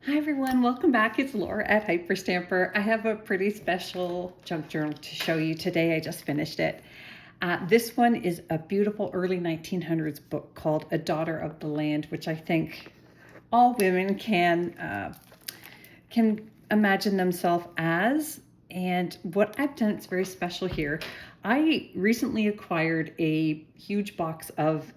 Hi everyone, welcome back. It's Laura at Hyperstamper. I have a pretty special junk journal to show you today. I just finished it. This one is a beautiful early 1900s book called A Daughter of the Land, which I think all women can imagine themselves as. And what I've done, it's very special here. I recently acquired a huge box of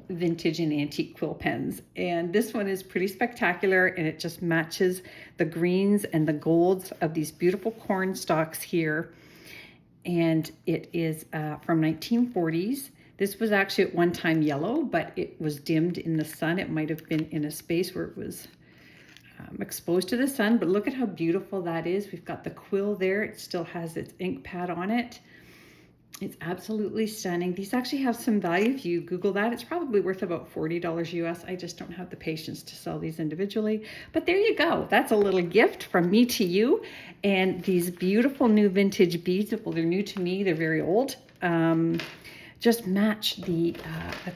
vintage and antique quill pens, and this one is pretty spectacular, and it just matches the greens and the golds of these beautiful corn stalks here. And it is from 1940s. This was actually at one time yellow, but it was dimmed in the sun. It might have been in a space where it was exposed to the sun, but look at how beautiful that is. We've got the quill there. It still has its ink pad on it. It's absolutely stunning. These actually have some value. If you Google that, it's probably worth about $40 US. I just don't have the patience to sell these individually. But there you go. That's a little gift from me to you. And these beautiful new vintage beads, well, they're new to me. They're very old. Just match the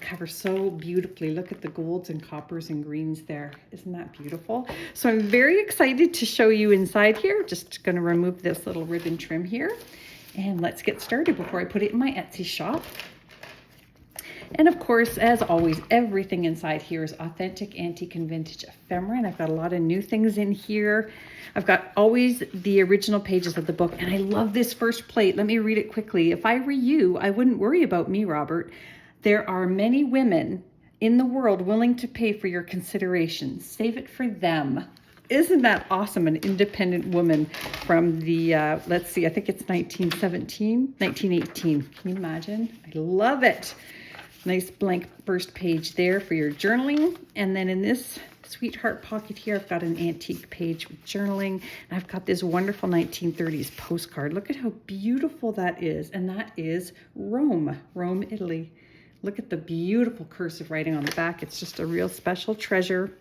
cover so beautifully. Look at the golds and coppers and greens there. Isn't that beautiful? So I'm very excited to show you inside here. Just going to remove this little ribbon trim here. And let's get started before I put it in my Etsy shop. And of course, as always, everything inside here is authentic, antique, and vintage ephemera. And I've got a lot of new things in here. I've got always the original pages of the book. And I love this first plate. Let me read it quickly. If I were you, I wouldn't worry about me, Robert. There are many women in the world willing to pay for your consideration. Save it for them. Isn't that awesome? An independent woman from the, let's see, I think it's 1917, 1918. Can you imagine? I love it. Nice blank first page there for your journaling. And then in this sweetheart pocket here, I've got an antique page with journaling. And I've got this wonderful 1930s postcard. Look at how beautiful that is. And that is Rome, Italy. Look at the beautiful cursive writing on the back. It's just a real special treasure.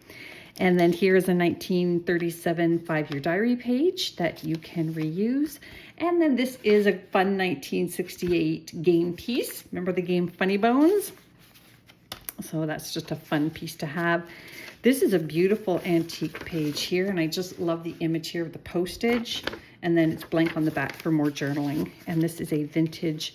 And then here's a 1937 5-year diary page that you can reuse. And then this is a fun 1968 game piece. Remember the game Funny Bones? So that's just a fun piece to have. This is a beautiful antique page here, and I just love the image here of the postage. And then it's blank on the back for more journaling. And this is a vintage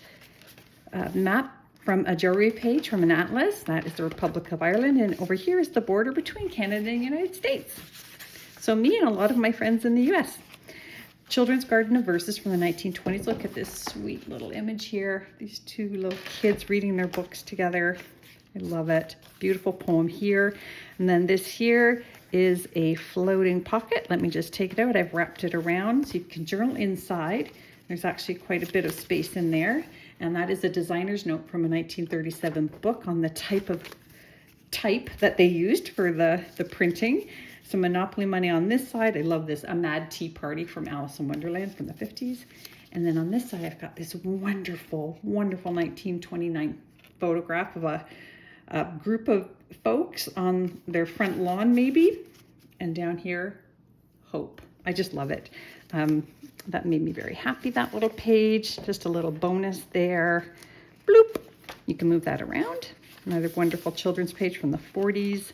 map from a jewelry page from an atlas. That is the Republic of Ireland. And over here is the border between Canada and the United States. So me and a lot of my friends in the US. Children's Garden of Verses from the 1920s. Look at this sweet little image here. These two little kids reading their books together. I love it. Beautiful poem here. And then this here is a floating pocket. Let me just take it out. I've wrapped it around so you can journal inside. There's actually quite a bit of space in there. And that is a designer's note from a 1937 book on the type of type that they used for the printing. Some Monopoly money on this side. I love this, A Mad Tea Party from Alice in Wonderland from the 50s. And then on this side, I've got this wonderful, wonderful 1929 photograph of a group of folks on their front lawn maybe. And down here, hope. I just love it. That made me very happy, that little page. Just a little bonus there. Bloop. You can move that around. Another wonderful children's page from the 40s.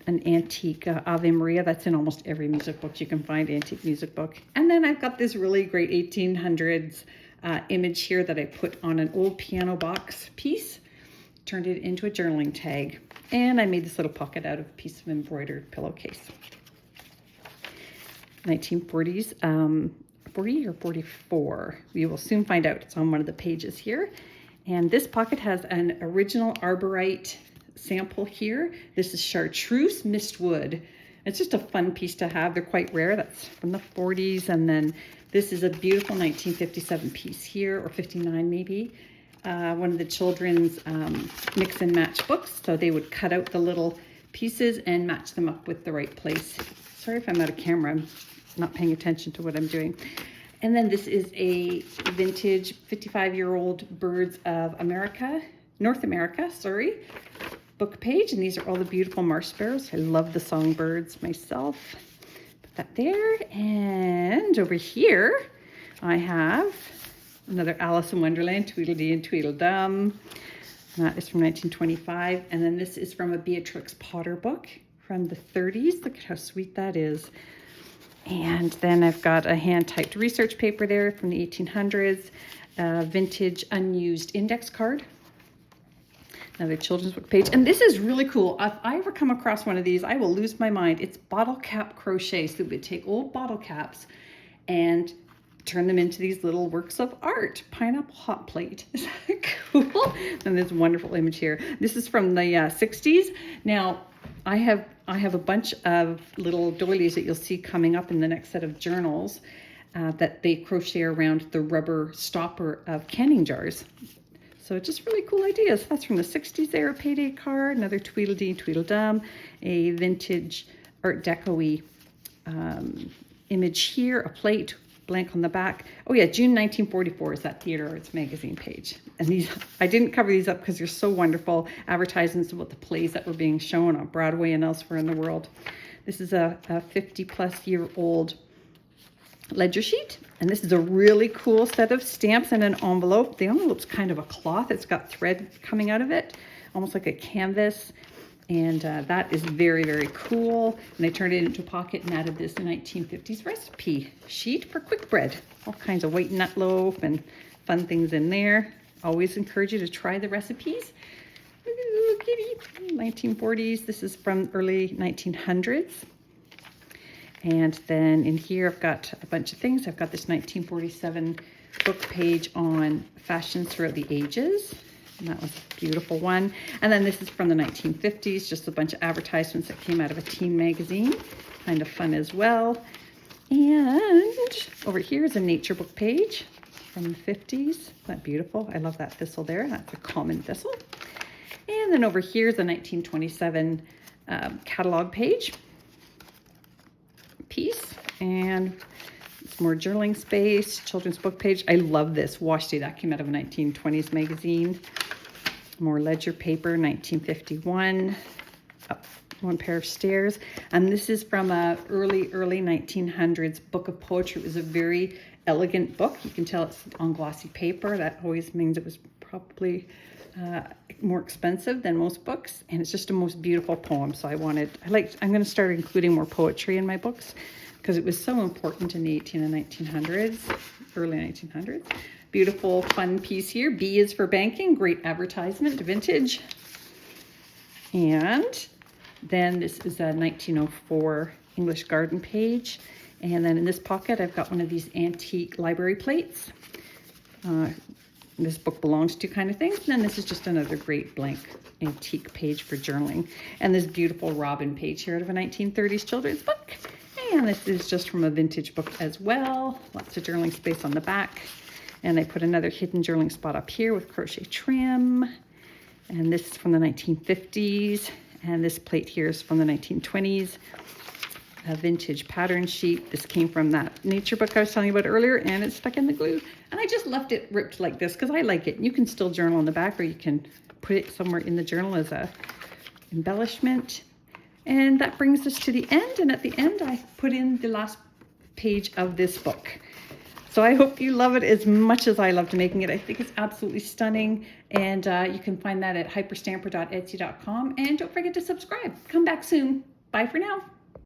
An antique Ave Maria. That's in almost every music book you can find, antique music book. And then I've got this really great 1800s image here that I put on an old piano box piece. Turned it into a journaling tag. And I made this little pocket out of a piece of embroidered pillowcase. 1940s, 40 or 44. We will soon find out. It's on one of the pages here. And this pocket has an original arborite sample here. This is chartreuse mist wood. It's just a fun piece to have. They're quite rare. That's from the 40s. And then this is a beautiful 1957 piece here, or 59 maybe. One of the children's mix and match books. So they would cut out the little pieces and match them up with the right place. Sorry if I'm out of camera. I'm not paying attention to what I'm doing. And then this is a vintage 55-year-old Birds of America, North America, sorry, book page. And these are all the beautiful marsh sparrows. I love the songbirds myself. Put that there. And over here, I have another Alice in Wonderland, Tweedledee and Tweedledum. That is from 1925. And then this is from a Beatrix Potter book from the 30s. Look at how sweet that is. And then I've got a hand-typed research paper there from the 1800s, vintage unused index card. Another children's book page. And this is really cool. If I ever come across one of these, I will lose my mind. It's bottle cap crochet. So we would take old bottle caps and turn them into these little works of art. Pineapple hot plate. Is that cool? And this wonderful image here. This is from the 60s. Now, I have a bunch of little doilies that you'll see coming up in the next set of journals that they crochet around the rubber stopper of canning jars. So just really cool ideas. That's from the 60s there, a payday card, another Tweedledee Tweedledum, a vintage Art Deco-y image here, a plate, blank on the back. Oh yeah, June 1944 is that Theatre Arts magazine page. And these, I didn't cover these up because they're so wonderful. Advertisements about the plays that were being shown on Broadway and elsewhere in the world. This is a 50-plus-year-old ledger sheet. And this is a really cool set of stamps and an envelope. The envelope's kind of a cloth. It's got thread coming out of it, almost like a canvas. And that is very, very cool. And they turned it into a pocket and added this 1950s recipe sheet for quick bread. All kinds of white nut loaf and fun things in there. Always encourage you to try the recipes. Ooh, kitty. 1940s. This is from early 1900s. And then in here, I've got a bunch of things. I've got this 1947 book page on fashions throughout the ages. And that was a beautiful one. And then this is from the 1950s, just a bunch of advertisements that came out of a teen magazine. Kind of fun as well. And over here is a nature book page from the 50s. Isn't that beautiful? I love that thistle there. That's a common thistle. And then over here is a 1927 catalog page piece, and some more journaling space, children's book page. I love this wash day. That came out of a 1920s magazine. More ledger paper, 1951. Up one pair of stairs. And this is from a early 1900s book of poetry. It was a very elegant book. You can tell it's on glossy paper. That always means it was probably more expensive than most books, and it's just a most beautiful poem. So I'm going to start including more poetry in my books because it was so important in the 18 and 1900s, early 1900s. Beautiful, fun piece here. B is for banking. Great advertisement, vintage. And then this is a 1904 English garden page. And then in this pocket, I've got one of these antique library plates. This book belongs to kind of things. And then this is just another great blank antique page for journaling. And this beautiful robin page here out of a 1930s children's book. And this is just from a vintage book as well. Lots of journaling space on the back. And I put another hidden journaling spot up here with crochet trim. And this is from the 1950s. And this plate here is from the 1920s. A vintage pattern sheet. This came from that nature book I was telling you about earlier, and it's stuck in the glue. And I just left it ripped like this because I like it. You can still journal on the back, or you can put it somewhere in the journal as a embellishment. And that brings us to the end. And at the end, I put in the last page of this book. So I hope you love it as much as I loved making it. I think it's absolutely stunning. And you can find that at hyperstamper.etsy.com. And don't forget to subscribe. Come back soon. Bye for now.